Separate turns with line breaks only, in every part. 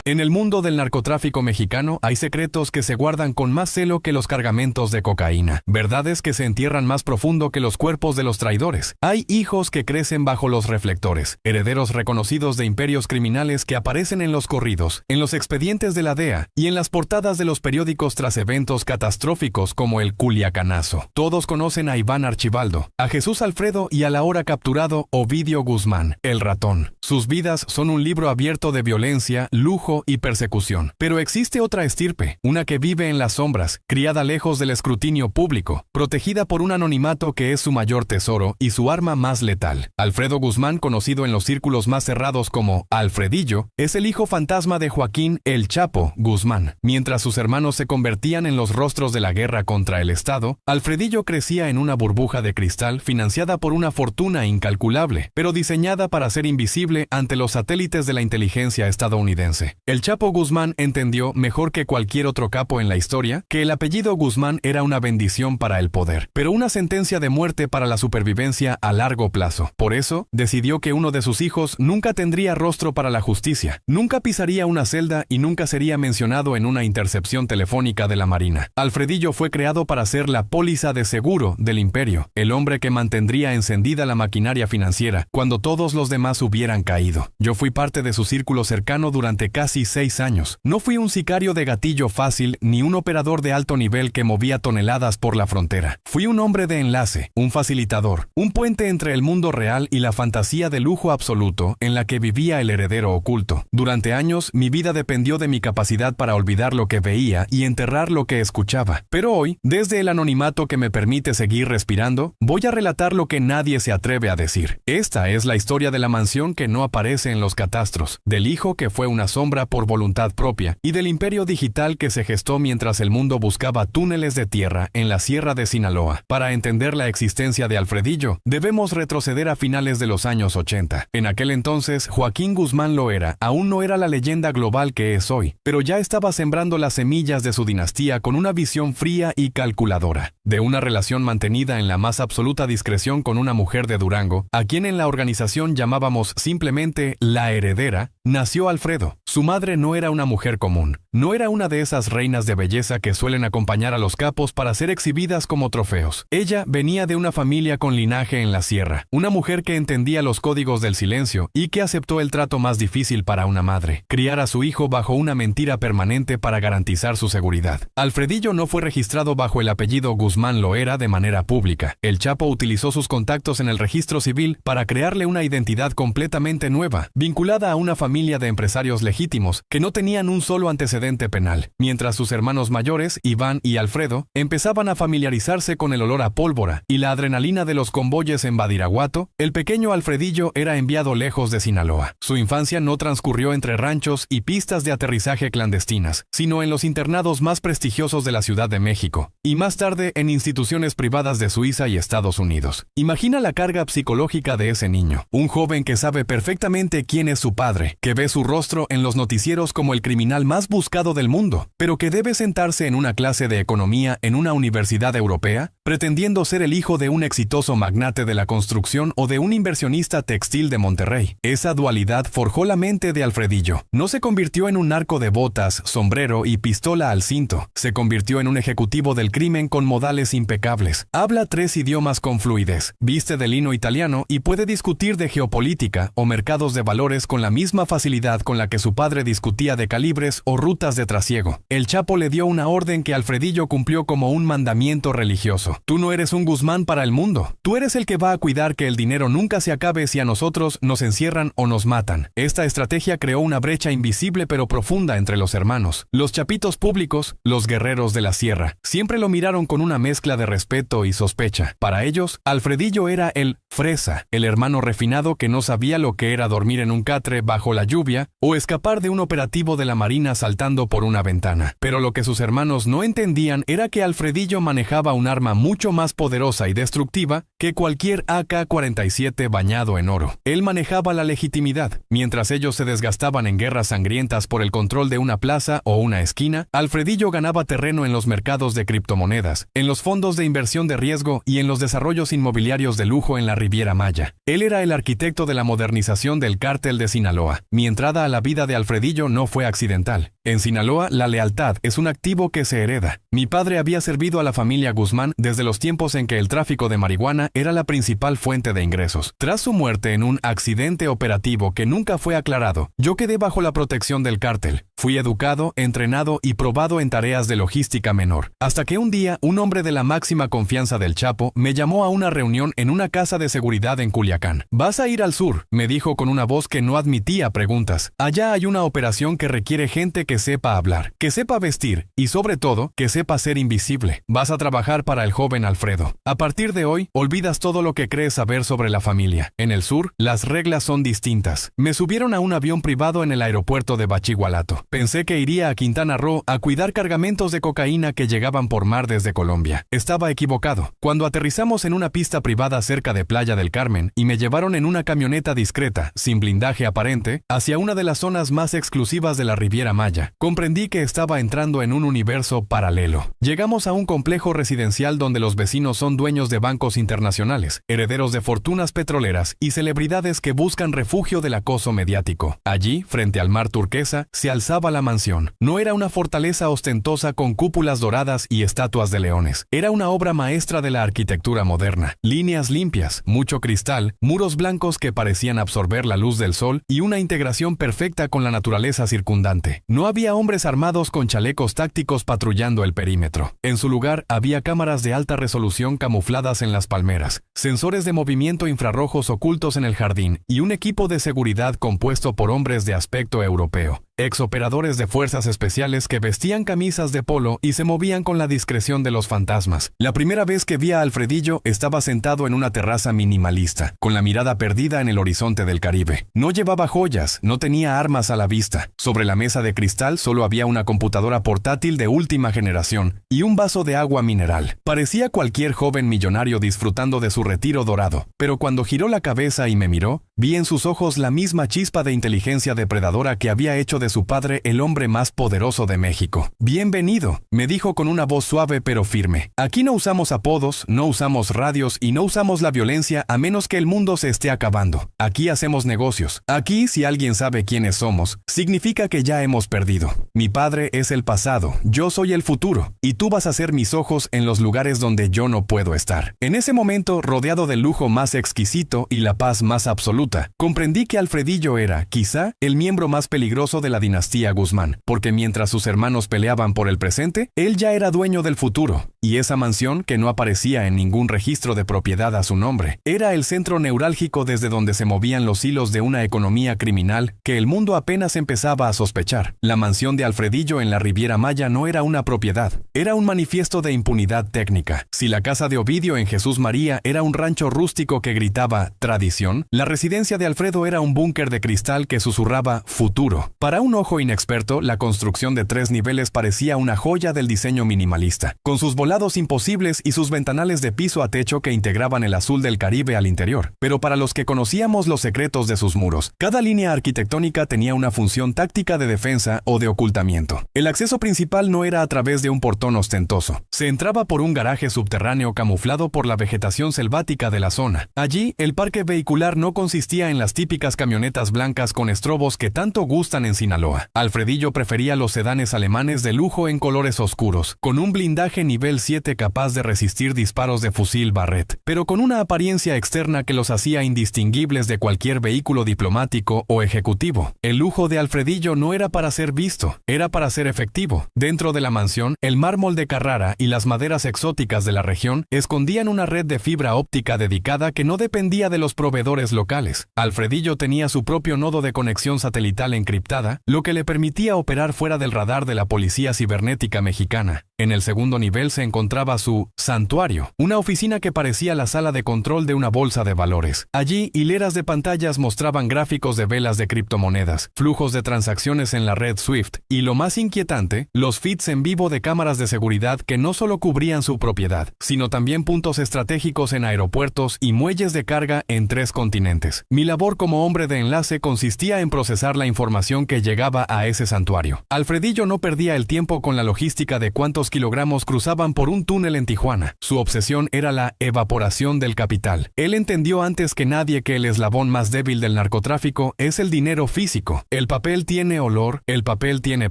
En el mundo del narcotráfico mexicano hay secretos que se guardan con más celo que los cargamentos de cocaína, verdades que se entierran más profundo que los cuerpos de los traidores. Hay hijos que crecen bajo los reflectores, herederos reconocidos de imperios criminales que aparecen en los corridos, en los expedientes de la DEA y en las portadas de los periódicos tras eventos catastróficos como el Culiacanazo. Todos conocen a Iván Archibaldo, a Jesús Alfredo y al ahora capturado Ovidio Guzmán, el ratón. Sus vidas son un libro abierto de violencia, lujo y persecución. Pero existe otra estirpe, una que vive en las sombras, criada lejos del escrutinio público, protegida por un anonimato que es su mayor tesoro y su arma más letal. Alfredo Guzmán, conocido en los círculos más cerrados como Alfredillo, es el hijo fantasma de Joaquín El Chapo Guzmán. Mientras sus hermanos se convertían en los rostros de la guerra contra el Estado, Alfredillo crecía en una burbuja de cristal financiada por una fortuna incalculable, pero diseñada para ser invisible ante los satélites de la inteligencia estadounidense. El Chapo Guzmán entendió, mejor que cualquier otro capo en la historia, que el apellido Guzmán era una bendición para el poder, pero una sentencia de muerte para la supervivencia a largo plazo. Por eso, decidió que uno de sus hijos nunca tendría rostro para la justicia, nunca pisaría una celda y nunca sería mencionado en una intercepción telefónica de la Marina. Alfredillo fue creado para ser la póliza de seguro del imperio, el hombre que mantendría encendida la maquinaria financiera cuando todos los demás hubieran caído. Yo fui parte de su círculo cercano durante casi 6 años. No fui un sicario de gatillo fácil ni un operador de alto nivel que movía toneladas por la frontera. Fui un hombre de enlace, un facilitador, un puente entre el mundo real y la fantasía de lujo absoluto en la que vivía el heredero oculto. Durante años, mi vida dependió de mi capacidad para olvidar lo que veía y enterrar lo que escuchaba. Pero hoy, desde el anonimato que me permite seguir respirando, voy a relatar lo que nadie se atreve a decir. Esta es la historia de la mansión que no aparece en los catastros, del hijo que fue una sombra por voluntad propia y del imperio digital que se gestó mientras el mundo buscaba túneles de tierra en la Sierra de Sinaloa. Para entender la existencia de Alfredillo, debemos retroceder a finales de los años 80. En aquel entonces, Joaquín Guzmán Loera aún no era la leyenda global que es hoy, pero ya estaba sembrando las semillas de su dinastía con una visión fría y calculadora. De una relación mantenida en la más absoluta discreción con una mujer de Durango, a quien en la organización llamábamos simplemente la heredera, nació Alfredo. Su madre no era una mujer común, no era una de esas reinas de belleza que suelen acompañar a los capos para ser exhibidas como trofeos. Ella venía de una familia con linaje en la sierra, una mujer que entendía los códigos del silencio y que aceptó el trato más difícil para una madre: criar a su hijo bajo una mentira permanente para garantizar su seguridad. Alfredillo no fue registrado bajo el apellido Guzmán Loera de manera pública. El Chapo utilizó sus contactos en el registro civil para crearle una identidad completamente nueva, vinculada a una familia de empresarios legítimos que no tenían un solo antecedente penal, mientras sus hermanos mayores, Iván y Alfredo, empezaban a familiarizarse con el olor a pólvora y la adrenalina de los convoyes en Badiraguato. El pequeño Alfredillo era enviado lejos de Sinaloa. Su infancia no transcurrió entre ranchos y pistas de aterrizaje clandestinas, sino en los internados más prestigiosos de la Ciudad de México, y más tarde en instituciones privadas de Suiza y Estados Unidos. Imagina la carga psicológica de ese niño, un joven que sabe perfectamente quién es su padre, que ve su rostro en los noticieros como el criminal más buscado del mundo, pero que debe sentarse en una clase de economía en una universidad europea, pretendiendo ser el hijo de un exitoso magnate de la construcción o de un inversionista textil de Monterrey. Esa dualidad forjó la mente de Alfredillo. No se convirtió en un narco de botas, sombrero y pistola al cinto. Se convirtió en un ejecutivo del crimen con modales impecables. Habla 3 idiomas con fluidez, viste de lino italiano y puede discutir de geopolítica o mercados de valores con la misma facilidad con la que su padre discutía de calibres o rutas de trasiego. El Chapo le dio una orden que Alfredillo cumplió como un mandamiento religioso: tú no eres un Guzmán para el mundo. Tú eres el que va a cuidar que el dinero nunca se acabe si a nosotros nos encierran o nos matan. Esta estrategia creó una brecha invisible pero profunda entre los hermanos. Los chapitos públicos, los guerreros de la sierra, siempre lo miraron con una mezcla de respeto y sospecha. Para ellos, Alfredillo era el fresa, el hermano refinado que no sabía lo que era dormir en un catre bajo la lluvia o escapar de un operativo de la Marina saltando por una ventana. Pero lo que sus hermanos no entendían era que Alfredillo manejaba un arma muy mucho más poderosa y destructiva que cualquier AK-47 bañado en oro. Él manejaba la legitimidad. Mientras ellos se desgastaban en guerras sangrientas por el control de una plaza o una esquina, Alfredillo ganaba terreno en los mercados de criptomonedas, en los fondos de inversión de riesgo y en los desarrollos inmobiliarios de lujo en la Riviera Maya. Él era el arquitecto de la modernización del cártel de Sinaloa. Mi entrada a la vida de Alfredillo no fue accidental. En Sinaloa, la lealtad es un activo que se hereda. Mi padre había servido a la familia Guzmán desde los tiempos en que el tráfico de marihuana era la principal fuente de ingresos. Tras su muerte en un accidente operativo que nunca fue aclarado, yo quedé bajo la protección del cártel. Fui educado, entrenado y probado en tareas de logística menor. Hasta que un día, un hombre de la máxima confianza del Chapo me llamó a una reunión en una casa de seguridad en Culiacán. «Vas a ir al sur», me dijo con una voz que no admitía preguntas. «Allá hay una operación que requiere gente que sepa hablar, que sepa vestir y sobre todo, que sepa ser invisible. Vas a trabajar para el joven Alfredo. A partir de hoy, olvidas todo lo que crees saber sobre la familia. En el sur, las reglas son distintas». Me subieron a un avión privado en el aeropuerto de Bachigualato. Pensé que iría a Quintana Roo a cuidar cargamentos de cocaína que llegaban por mar desde Colombia. Estaba equivocado. Cuando aterrizamos en una pista privada cerca de Playa del Carmen y me llevaron en una camioneta discreta, sin blindaje aparente, hacia una de las zonas más exclusivas de la Riviera Maya, comprendí que estaba entrando en un universo paralelo. Llegamos a un complejo residencial donde los vecinos son dueños de bancos internacionales, herederos de fortunas petroleras y celebridades que buscan refugio del acoso mediático. Allí, frente al mar turquesa, se alzaba la mansión. No era una fortaleza ostentosa con cúpulas doradas y estatuas de leones. Era una obra maestra de la arquitectura moderna. Líneas limpias, mucho cristal, muros blancos que parecían absorber la luz del sol y una integración perfecta con la naturaleza circundante. No había hombres armados con chalecos tácticos patrullando el perímetro. En su lugar había cámaras de alta resolución camufladas en las palmeras, sensores de movimiento infrarrojos ocultos en el jardín y un equipo de seguridad compuesto por hombres de aspecto europeo. Exoperadores de fuerzas especiales que vestían camisas de polo y se movían con la discreción de los fantasmas. La primera vez que vi a Alfredillo estaba sentado en una terraza minimalista, con la mirada perdida en el horizonte del Caribe. No llevaba joyas, no tenía armas a la vista. Sobre la mesa de cristal solo había una computadora portátil de última generación y un vaso de agua mineral. Parecía cualquier joven millonario disfrutando de su retiro dorado, pero cuando giró la cabeza y me miró, vi en sus ojos la misma chispa de inteligencia depredadora que había hecho de su padre el hombre más poderoso de México. «Bienvenido», me dijo con una voz suave pero firme. «Aquí no usamos apodos, no usamos radios y no usamos la violencia a menos que el mundo se esté acabando. Aquí hacemos negocios. Aquí, si alguien sabe quiénes somos, significa que ya hemos perdido. Mi padre es el pasado, yo soy el futuro, y tú vas a ser mis ojos en los lugares donde yo no puedo estar». En ese momento, rodeado del lujo más exquisito y la paz más absoluta, comprendí que Alfredillo era, quizá, el miembro más peligroso de la dinastía Guzmán, porque mientras sus hermanos peleaban por el presente, él ya era dueño del futuro, y esa mansión, que no aparecía en ningún registro de propiedad a su nombre, era el centro neurálgico desde donde se movían los hilos de una economía criminal que el mundo apenas empezaba a sospechar. La mansión de Alfredillo en la Riviera Maya no era una propiedad, era un manifiesto de impunidad técnica. Si la casa de Ovidio en Jesús María era un rancho rústico que gritaba «tradición», la residencia de Alfredo era un búnker de cristal que susurraba «futuro». Para un ojo inexperto, la construcción de 3 niveles parecía una joya del diseño minimalista, con sus volados imposibles y sus ventanales de piso a techo que integraban el azul del Caribe al interior. Pero para los que conocíamos los secretos de sus muros, cada línea arquitectónica tenía una función táctica de defensa o de ocultamiento. El acceso principal no era a través de un portón ostentoso. Se entraba por un garaje subterráneo camuflado por la vegetación selvática de la zona. Allí, el parque vehicular no consistía en las típicas camionetas blancas con estrobos que tanto gustan en Sinaloa. Alfredillo prefería los sedanes alemanes de lujo en colores oscuros, con un blindaje nivel 7 capaz de resistir disparos de fusil Barrett, pero con una apariencia externa que los hacía indistinguibles de cualquier vehículo diplomático o ejecutivo. El lujo de Alfredillo no era para ser visto, era para ser efectivo. Dentro de la mansión, el mármol de Carrara y las maderas exóticas de la región escondían una red de fibra óptica dedicada que no dependía de los proveedores locales. Alfredillo tenía su propio nodo de conexión satelital encriptada, lo que le permitía operar fuera del radar de la policía cibernética mexicana. En el segundo nivel se encontraba su santuario, una oficina que parecía la sala de control de una bolsa de valores. Allí, hileras de pantallas mostraban gráficos de velas de criptomonedas, flujos de transacciones en la red Swift y, lo más inquietante, los feeds en vivo de cámaras de seguridad que no solo cubrían su propiedad, sino también puntos estratégicos en aeropuertos y muelles de carga en 3 continentes. Mi labor como hombre de enlace consistía en procesar la información que llegaba a ese santuario. Alfredillo no perdía el tiempo con la logística de cuántos kilogramos cruzaban por un túnel en Tijuana. Su obsesión era la evaporación del capital. Él entendió antes que nadie que el eslabón más débil del narcotráfico es el dinero físico. El papel tiene olor, el papel tiene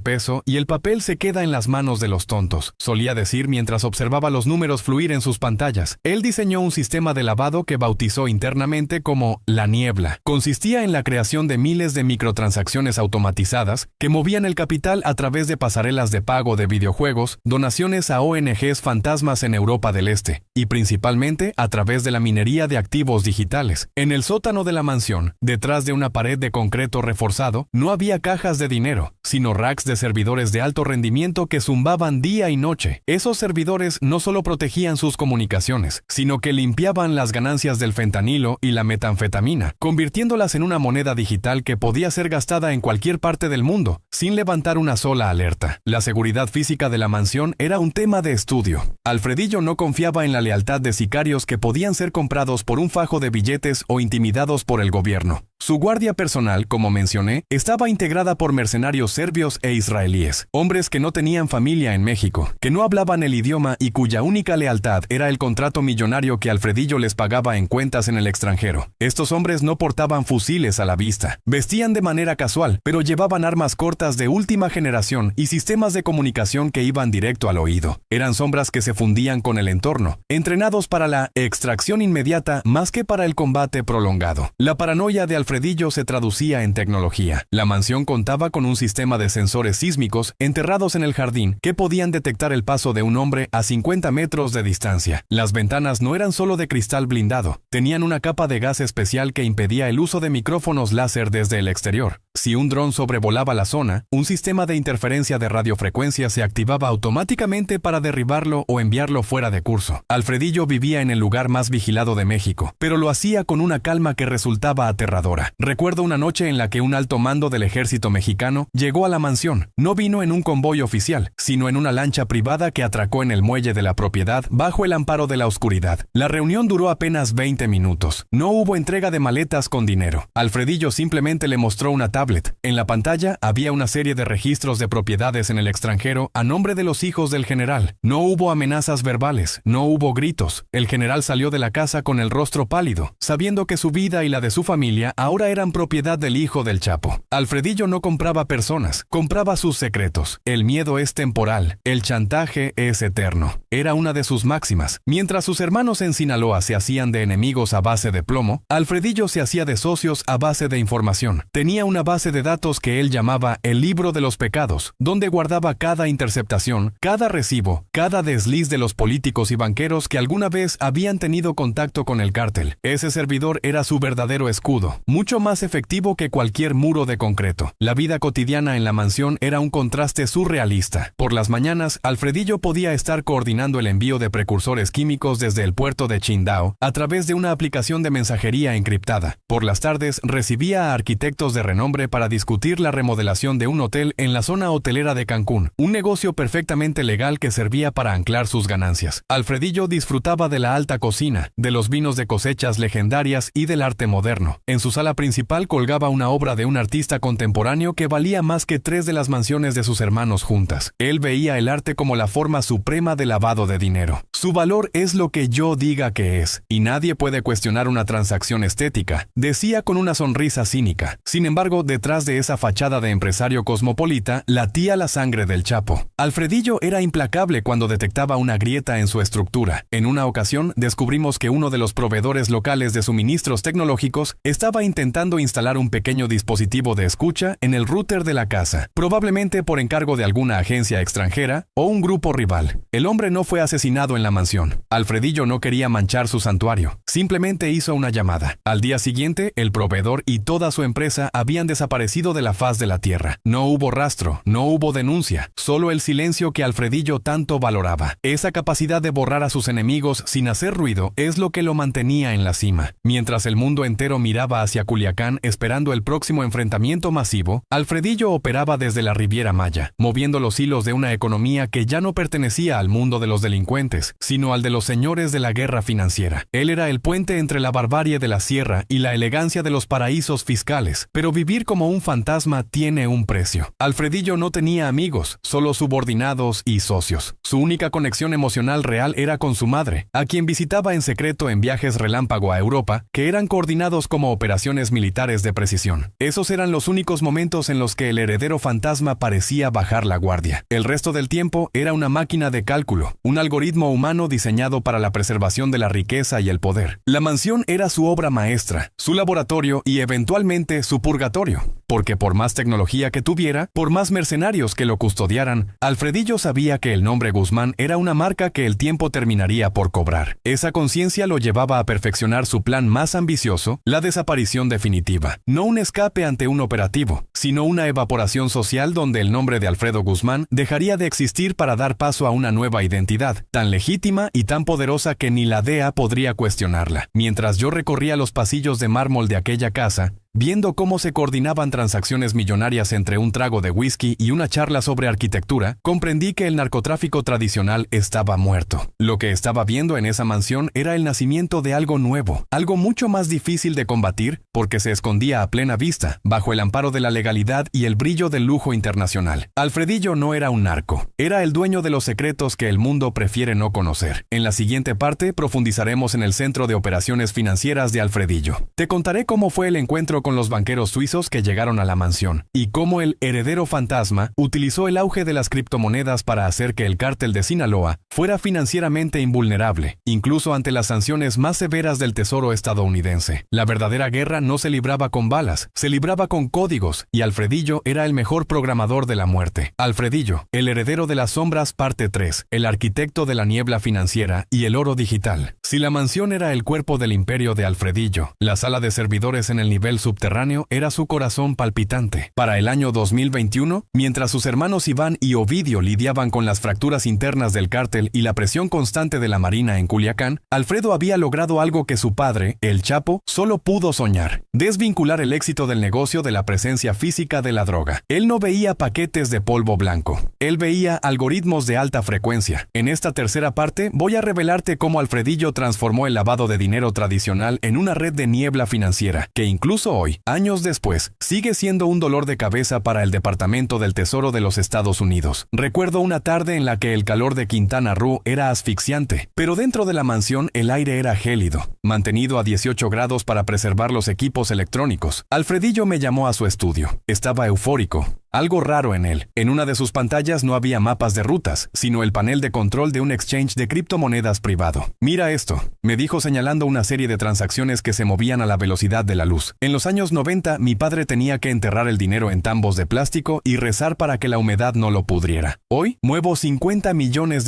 peso y el papel se queda en las manos de los tontos, solía decir mientras observaba los números fluir en sus pantallas. Él diseñó un sistema de lavado que bautizó internamente como la niebla. Consistía en la creación de miles de microtransacciones automatizadas que movían el capital a través de pasarelas de pago de videojuegos, donaciones a ONGs fantasmas en Europa del Este, y principalmente a través de la minería de activos digitales. En el sótano de la mansión, detrás de una pared de concreto reforzado, no había cajas de dinero, sino racks de servidores de alto rendimiento que zumbaban día y noche. Esos servidores no solo protegían sus comunicaciones, sino que limpiaban las ganancias del fentanilo y la metanfetamina, convirtiéndolas en una moneda digital que podía ser gastada en cualquier parte del mundo, sin levantar una sola alerta. La seguridad física de la mansión era un tema de estudio. Alfredillo no confiaba en la lealtad de sicarios que podían ser comprados por un fajo de billetes o intimidados por el gobierno. Su guardia personal, como mencioné, estaba integrada por mercenarios serbios e israelíes, hombres que no tenían familia en México, que no hablaban el idioma y cuya única lealtad era el contrato millonario que Alfredillo les pagaba en cuentas en el extranjero. Estos hombres no portaban fusiles a la vista, vestían de manera casual, pero llevaban armas cortas de última generación y sistemas de comunicación que iban directo al oído. Eran sombras que se fundían con el entorno, entrenados para la extracción inmediata más que para el combate prolongado. La paranoia de Alfredillo se traducía en tecnología. La mansión contaba con un sistema de sensores sísmicos enterrados en el jardín que podían detectar el paso de un hombre a 50 metros de distancia. Las ventanas no eran solo de cristal blindado, tenían una capa de gas especial que impedía el uso de micrófonos láser desde el exterior. Si un dron sobrevolaba la zona, un sistema de interferencia de radiofrecuencia se activaba automáticamente para derribarlo o enviarlo fuera de curso. Alfredillo vivía en el lugar más vigilado de México, pero lo hacía con una calma que resultaba aterradora. Recuerdo una noche en la que un alto mando del ejército mexicano llegó a la mansión. No vino en un convoy oficial, sino en una lancha privada que atracó en el muelle de la propiedad bajo el amparo de la oscuridad. La reunión duró apenas 20 minutos. No hubo entrega de maletas con dinero. Alfredillo simplemente le mostró una tablet. En la pantalla había una serie de registros de propiedades en el extranjero a nombre de los hijos del general. No hubo amenazas verbales, no hubo gritos. El general salió de la casa con el rostro pálido, sabiendo que su vida y la de su familia ahora eran propiedad del hijo del Chapo. Alfredillo no compraba personas, compraba sus secretos. El miedo es temporal, el chantaje es eterno. Era una de sus máximas. Mientras sus hermanos en Sinaloa se hacían de enemigos a base de plomo, Alfredillo se hacía de socios a base de información. Tenía una base de datos que él llamaba el libro de los pecados, donde guardaba cada interceptación, cada recibo, cada desliz de los políticos y banqueros que alguna vez habían tenido contacto con el cártel. Ese servidor era su verdadero escudo, mucho más efectivo que cualquier muro de concreto. La vida cotidiana en la mansión era un contraste surrealista. Por las mañanas, Alfredillo podía estar coordinando el envío de precursores químicos desde el puerto de Qingdao a través de una aplicación de mensajería encriptada. Por las tardes, recibía a arquitectos de renombre para discutir la remodelación de un hotel en la zona hotelera de Cancún, un negocio perfectamente legal que servía para anclar sus ganancias. Alfredillo disfrutaba de la alta cocina, de los vinos de cosechas legendarias y del arte moderno. En su sala principal colgaba una obra de un artista contemporáneo que valía más que 3 de las mansiones de sus hermanos juntas. Él veía el arte como la forma suprema de lavado de dinero. Su valor es lo que yo diga que es, y nadie puede cuestionar una transacción estética, decía con una sonrisa cínica. Sin embargo, detrás de esa fachada de empresario cosmopolita latía la sangre del Chapo. Alfredillo era implacable cuando detectaba una grieta en su estructura. En una ocasión descubrimos que uno de los proveedores locales de suministros tecnológicos estaba intentando instalar un pequeño dispositivo de escucha en el router de la casa, probablemente por encargo de alguna agencia extranjera o un grupo rival. El hombre no fue asesinado en la mansión. Alfredillo no quería manchar su santuario. Simplemente hizo una llamada. Al día siguiente, el proveedor y toda su empresa habían desaparecido de la faz de la tierra. No hubo rastro, no hubo denuncia, solo el silencio que Alfredillo tanto valoraba. Esa capacidad de borrar a sus enemigos sin hacer ruido es lo que lo mantenía en la cima. Mientras el mundo entero miraba hacia Culiacán esperando el próximo enfrentamiento masivo, Alfredillo operaba desde la Riviera Maya, moviendo los hilos de una economía que ya no pertenecía al mundo de los delincuentes, sino al de los señores de la guerra financiera. Él era el puente entre la barbarie de la sierra y la elegancia de los paraísos fiscales, pero vivir como un fantasma tiene un precio. Alfredillo no tenía amigos, solo subordinados y socios. Su única conexión emocional real era con su madre, a quien visitaba en secreto en viajes relámpago a Europa, que eran coordinados como operaciones militares de precisión. Esos eran los únicos momentos en los que el heredero fantasma parecía bajar la guardia. El resto del tiempo era una máquina de cálculo, un algoritmo humano diseñado para la preservación de la riqueza y el poder. La mansión era su obra maestra, su laboratorio y eventualmente su purgatorio. Porque por más tecnología que tuviera, por más mercenarios que lo custodiaran, Alfredillo sabía que el nombre Guzmán era una marca que el tiempo terminaría por cobrar. Esa conciencia lo llevaba a perfeccionar su plan más ambicioso, la desaparición definitiva. No un escape ante un operativo, sino una evaporación social donde el nombre de Alfredo Guzmán dejaría de existir para dar paso a una nueva identidad, tan legítima y tan poderosa que ni la DEA podría cuestionarla. Mientras yo recorría los pasillos de mármol de aquella casa, viendo cómo se coordinaban transacciones millonarias entre un trago de whisky y una charla sobre arquitectura, comprendí que el narcotráfico tradicional estaba muerto. Lo que estaba viendo en esa mansión era el nacimiento de algo nuevo, algo mucho más difícil de combatir porque se escondía a plena vista, bajo el amparo de la legalidad y el brillo del lujo internacional. Alfredillo no era un narco, era el dueño de los secretos que el mundo prefiere no conocer. En la siguiente parte profundizaremos en el centro de operaciones financieras de Alfredillo. Te contaré cómo fue el encuentro con los banqueros suizos que llegaron a la mansión, y cómo el heredero fantasma utilizó el auge de las criptomonedas para hacer que el cártel de Sinaloa fuera financieramente invulnerable, incluso ante las sanciones más severas del Tesoro estadounidense. La verdadera guerra no se libraba con balas, se libraba con códigos, y Alfredillo era el mejor programador de la muerte. Alfredillo, el heredero de las sombras, parte 3, el arquitecto de la niebla financiera y el oro digital. Si la mansión era el cuerpo del imperio de Alfredillo, la sala de servidores en el nivel subterráneo era su corazón palpitante. Para el año 2021, mientras sus hermanos Iván y Ovidio lidiaban con las fracturas internas del cártel y la presión constante de la Marina en Culiacán, Alfredo había logrado algo que su padre, el Chapo, solo pudo soñar: desvincular el éxito del negocio de la presencia física de la droga. Él no veía paquetes de polvo blanco, él veía algoritmos de alta frecuencia. En esta tercera parte voy a revelarte cómo Alfredillo transformó el lavado de dinero tradicional en una red de niebla financiera, que incluso hoy, años después, sigue siendo un dolor de cabeza para el Departamento del Tesoro de los Estados Unidos. Recuerdo una tarde en la que el calor de Quintana Roo era asfixiante, pero dentro de la mansión el aire era gélido, mantenido a 18 grados para preservar los equipos electrónicos. Alfredillo me llamó a su estudio. Estaba eufórico. Algo raro en él. En una de sus pantallas no había mapas de rutas, sino el panel de control de un exchange de criptomonedas privado. Mira esto, me dijo señalando una serie de transacciones que se movían a la velocidad de la luz. En los años 90, mi padre tenía que enterrar el dinero en tambos de plástico y rezar para que la humedad no lo pudriera. Hoy, muevo $50 millones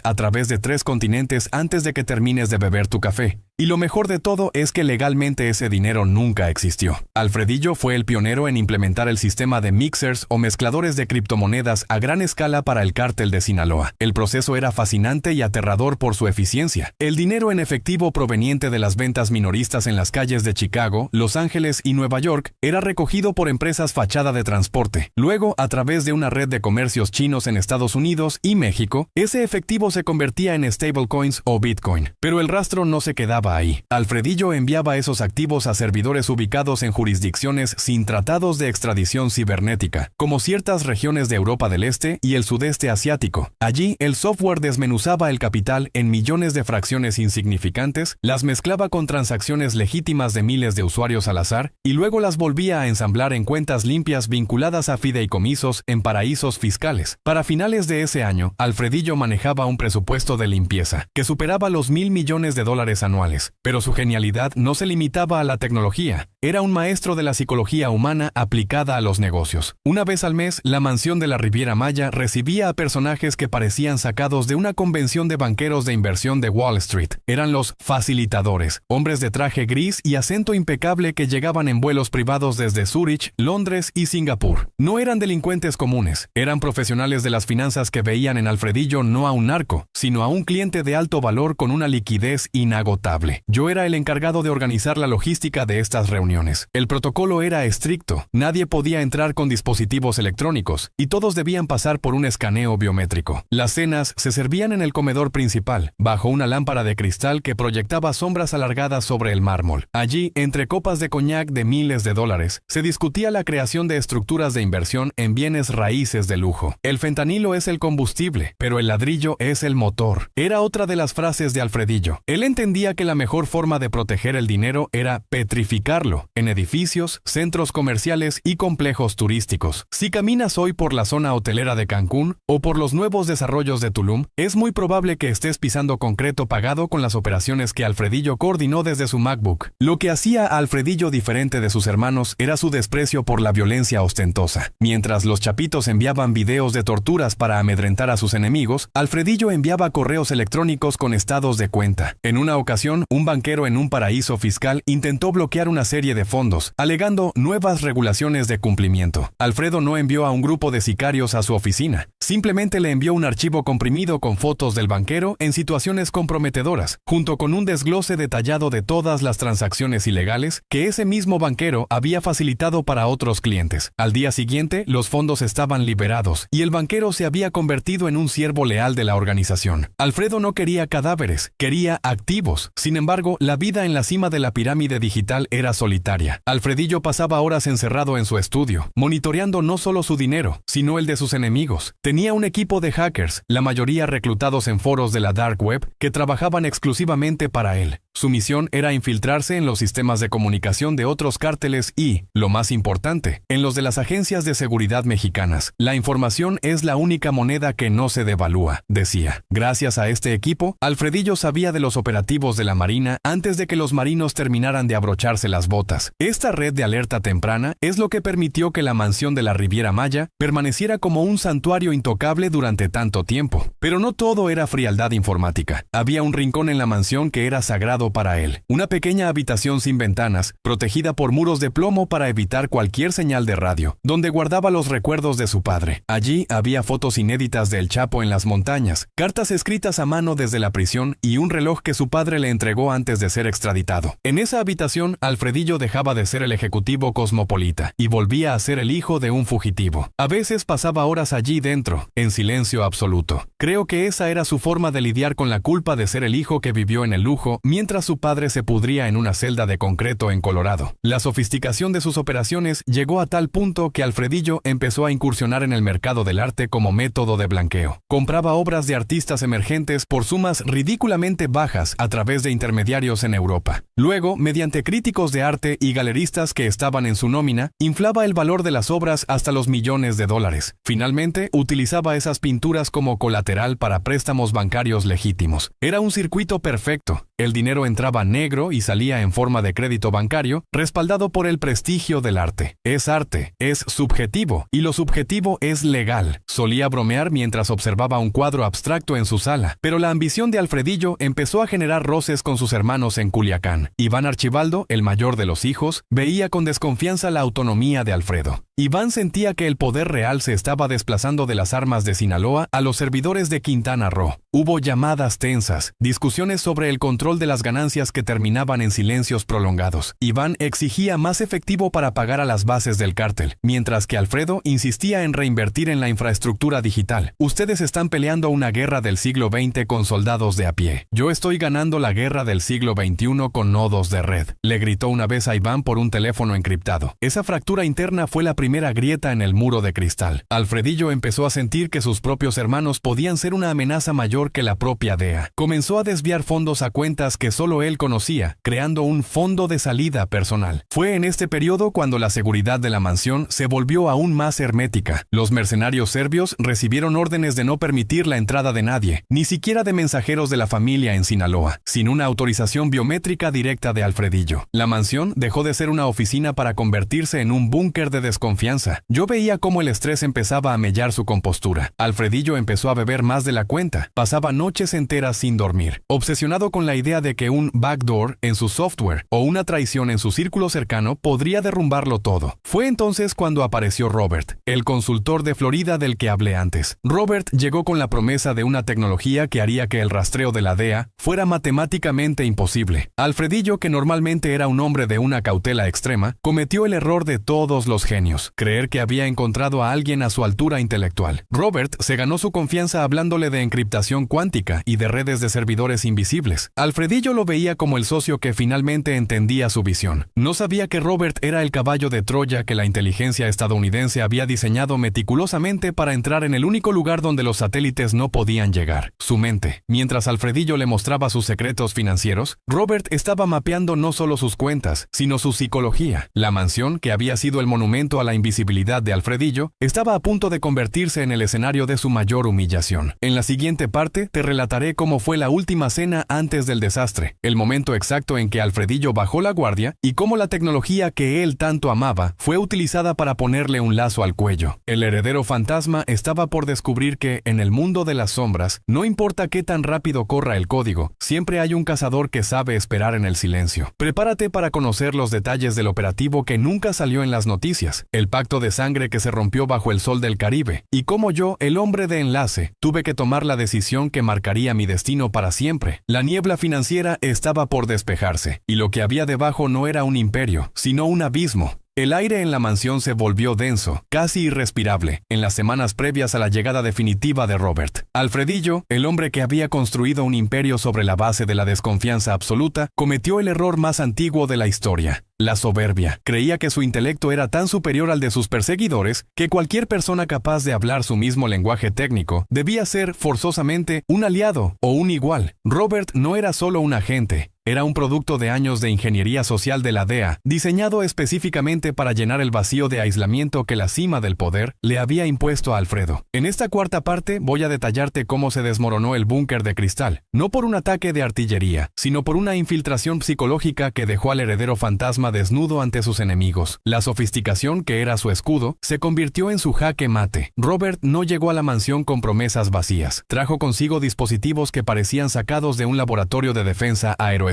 a través de 3 continentes antes de que termines de beber tu café. Y lo mejor de todo es que legalmente ese dinero nunca existió. Alfredillo fue el pionero en implementar el sistema de mixers o mezcladores de criptomonedas a gran escala para el cártel de Sinaloa. El proceso era fascinante y aterrador por su eficiencia. El dinero en efectivo proveniente de las ventas minoristas en las calles de Chicago, Los Ángeles y Nueva York era recogido por empresas fachada de transporte. Luego, a través de una red de comercios chinos en Estados Unidos y México, ese efectivo se convertía en stablecoins o Bitcoin. Pero el rastro no se quedaba ahí. Alfredillo enviaba esos activos a servidores ubicados en jurisdicciones sin tratados de extradición cibernética, como ciertas regiones de Europa del Este y el sudeste asiático. Allí, el software desmenuzaba el capital en millones de fracciones insignificantes, las mezclaba con transacciones legítimas de miles de usuarios al azar y luego las volvía a ensamblar en cuentas limpias vinculadas a fideicomisos en paraísos fiscales. Para finales de ese año, Alfredillo manejaba un presupuesto de limpieza que superaba los $1,000 millones anuales. profesionales. Pero su genialidad no se limitaba a la tecnología. Era un maestro de la psicología humana aplicada a los negocios. Una vez al mes, la mansión de la Riviera Maya recibía a personajes que parecían sacados de una convención de banqueros de inversión de Wall Street. Eran los facilitadores, hombres de traje gris y acento impecable que llegaban en vuelos privados desde Zúrich, Londres y Singapur. No eran delincuentes comunes, eran profesionales de las finanzas que veían en Alfredillo no a un narco, sino a un cliente de alto valor con una liquidez inagotable. Yo era el encargado de organizar la logística de estas reuniones. El protocolo era estricto, nadie podía entrar con dispositivos electrónicos y todos debían pasar por un escaneo biométrico. Las cenas se servían en el comedor principal, bajo una lámpara de cristal que proyectaba sombras alargadas sobre el mármol. Allí, entre copas de coñac de miles de dólares, se discutía la creación de estructuras de inversión en bienes raíces de lujo. El fentanilo es el combustible, pero el ladrillo es el motor. Era otra de las frases de Alfredillo. Él entendía que la mejor forma de proteger el dinero era petrificarlo en edificios, centros comerciales y complejos turísticos. Si caminas hoy por la zona hotelera de Cancún o por los nuevos desarrollos de Tulum, es muy probable que estés pisando concreto pagado con las operaciones que Alfredillo coordinó desde su MacBook. Lo que hacía a Alfredillo diferente de sus hermanos era su desprecio por la violencia ostentosa. Mientras los chapitos enviaban videos de torturas para amedrentar a sus enemigos, Alfredillo enviaba correos electrónicos con estados de cuenta. En una ocasión, un banquero en un paraíso fiscal intentó bloquear una serie de fondos, alegando nuevas regulaciones de cumplimiento. Alfredo no envió a un grupo de sicarios a su oficina, simplemente le envió un archivo comprimido con fotos del banquero en situaciones comprometedoras, junto con un desglose detallado de todas las transacciones ilegales que ese mismo banquero había facilitado para otros clientes. Al día siguiente, los fondos estaban liberados y el banquero se había convertido en un siervo leal de la organización. Alfredo no quería cadáveres, quería activos. Sin embargo, la vida en la cima de la pirámide digital era solitaria. Alfredillo pasaba horas encerrado en su estudio, monitoreando no solo su dinero, sino el de sus enemigos. Tenía un equipo de hackers, la mayoría reclutados en foros de la Dark Web, que trabajaban exclusivamente para él. Su misión era infiltrarse en los sistemas de comunicación de otros cárteles y, lo más importante, en los de las agencias de seguridad mexicanas. La información es la única moneda que no se devalúa, decía. Gracias a este equipo, Alfredillo sabía de los operativos de la Marina antes de que los marinos terminaran de abrocharse las botas. Esta red de alerta temprana es lo que permitió que la mansión de la Riviera Maya permaneciera como un santuario intocable durante tanto tiempo. Pero no todo era frialdad informática. Había un rincón en la mansión que era sagrado para él. Una pequeña habitación sin ventanas, protegida por muros de plomo para evitar cualquier señal de radio, donde guardaba los recuerdos de su padre. Allí había fotos inéditas del Chapo en las montañas, cartas escritas a mano desde la prisión y un reloj que su padre le entregó antes de ser extraditado. En esa habitación, Alfredillo dejaba de ser el ejecutivo cosmopolita y volvía a ser el hijo de un fugitivo. A veces pasaba horas allí dentro, en silencio absoluto. Creo que esa era su forma de lidiar con la culpa de ser el hijo que vivió en el lujo, mientras su padre se pudría en una celda de concreto en Colorado. La sofisticación de sus operaciones llegó a tal punto que Alfredillo empezó a incursionar en el mercado del arte como método de blanqueo. Compraba obras de artistas emergentes por sumas ridículamente bajas a través de intermediarios en Europa. Luego, mediante críticos de arte y galeristas que estaban en su nómina, inflaba el valor de las obras hasta los millones de dólares. Finalmente, utilizaba esas pinturas como colateral para préstamos bancarios legítimos. Era un circuito perfecto. El dinero entraba negro y salía en forma de crédito bancario, respaldado por el prestigio del arte. Es arte, es subjetivo, y lo subjetivo es legal. Solía bromear mientras observaba un cuadro abstracto en su sala, pero la ambición de Alfredillo empezó a generar roces con sus hermanos en Culiacán. Iván Archibaldo, el mayor de los hijos, veía con desconfianza la autonomía de Alfredo. Iván sentía que el poder real se estaba desplazando de las armas de Sinaloa a los servidores de Quintana Roo. Hubo llamadas tensas, discusiones sobre el control de las ganancias que terminaban en silencios prolongados. Iván exigía más efectivo para pagar a las bases del cártel, mientras que Alfredo insistía en reinvertir en la infraestructura digital. Ustedes están peleando una guerra del siglo XX con soldados de a pie. Yo estoy ganando la guerra del siglo XXI con nodos de red, le gritó una vez a Iván por un teléfono encriptado. Esa fractura interna fue la primera grieta en el muro de cristal. Alfredillo empezó a sentir que sus propios hermanos podían ser una amenaza mayor que la propia DEA. Comenzó a desviar fondos a cuentas que solo él conocía, creando un fondo de salida personal. Fue en este periodo cuando la seguridad de la mansión se volvió aún más hermética. Los mercenarios serbios recibieron órdenes de no permitir la entrada de nadie, ni siquiera de mensajeros de la familia en Sinaloa, sin una autorización biométrica directa de Alfredillo. La mansión dejó de ser una oficina para convertirse en un búnker de desconfianza. Yo veía cómo el estrés empezaba a mellar su compostura. Alfredillo empezó a beber más de la cuenta. Pasaba noches enteras sin dormir, obsesionado con la idea de que un backdoor en su software o una traición en su círculo cercano podría derrumbarlo todo. Fue entonces cuando apareció Robert, el consultor de Florida del que hablé antes. Robert llegó con la promesa de una tecnología que haría que el rastreo de la DEA fuera matemáticamente imposible. Alfredillo, que normalmente era un hombre de una cautela extrema, cometió el error de todos los genios, creer que había encontrado a alguien a su altura intelectual. Robert se ganó su confianza hablándole de encriptación cuántica y de redes de servidores invisibles. Alfredillo lo veía como el socio que finalmente entendía su visión. No sabía que Robert era el caballo de Troya que la inteligencia estadounidense había diseñado meticulosamente para entrar en el único lugar donde los satélites no podían llegar, su mente. Mientras Alfredillo le mostraba sus secretos financieros, Robert estaba mapeando no solo sus cuentas, sino su psicología. La mansión, que había sido el monumento a la invisibilidad de Alfredillo, estaba a punto de convertirse en el escenario de su mayor humillación. En la siguiente parte te relataré cómo fue la última cena antes del desastre, el momento exacto en que Alfredillo bajó la guardia y cómo la tecnología que él tanto amaba fue utilizada para ponerle un lazo al cuello. El heredero fantasma estaba por descubrir que, en el mundo de las sombras, no importa qué tan rápido corra el código, siempre hay un cazador que sabe esperar en el silencio. Prepárate para conocer los detalles del operativo que nunca salió en las noticias, el pacto de sangre que se rompió bajo el sol del Caribe, y cómo yo, el hombre de enlace, tuve que tomar la decisión que marcaría mi destino para siempre. La niebla financiera estaba por despejarse, y lo que había debajo no era un imperio, sino un abismo. El aire en la mansión se volvió denso, casi irrespirable, en las semanas previas a la llegada definitiva de Robert. Alfredillo, el hombre que había construido un imperio sobre la base de la desconfianza absoluta, cometió el error más antiguo de la historia: la soberbia. Creía que su intelecto era tan superior al de sus perseguidores que cualquier persona capaz de hablar su mismo lenguaje técnico debía ser forzosamente un aliado o un igual. Robert no era solo un agente. Era un producto de años de ingeniería social de la DEA, diseñado específicamente para llenar el vacío de aislamiento que la cima del poder le había impuesto a Alfredo. En esta cuarta parte voy a detallarte cómo se desmoronó el búnker de cristal, no por un ataque de artillería, sino por una infiltración psicológica que dejó al heredero fantasma desnudo ante sus enemigos. La sofisticación, que era su escudo, se convirtió en su jaque mate. Robert no llegó a la mansión con promesas vacías. Trajo consigo dispositivos que parecían sacados de un laboratorio de defensa aeroespacial,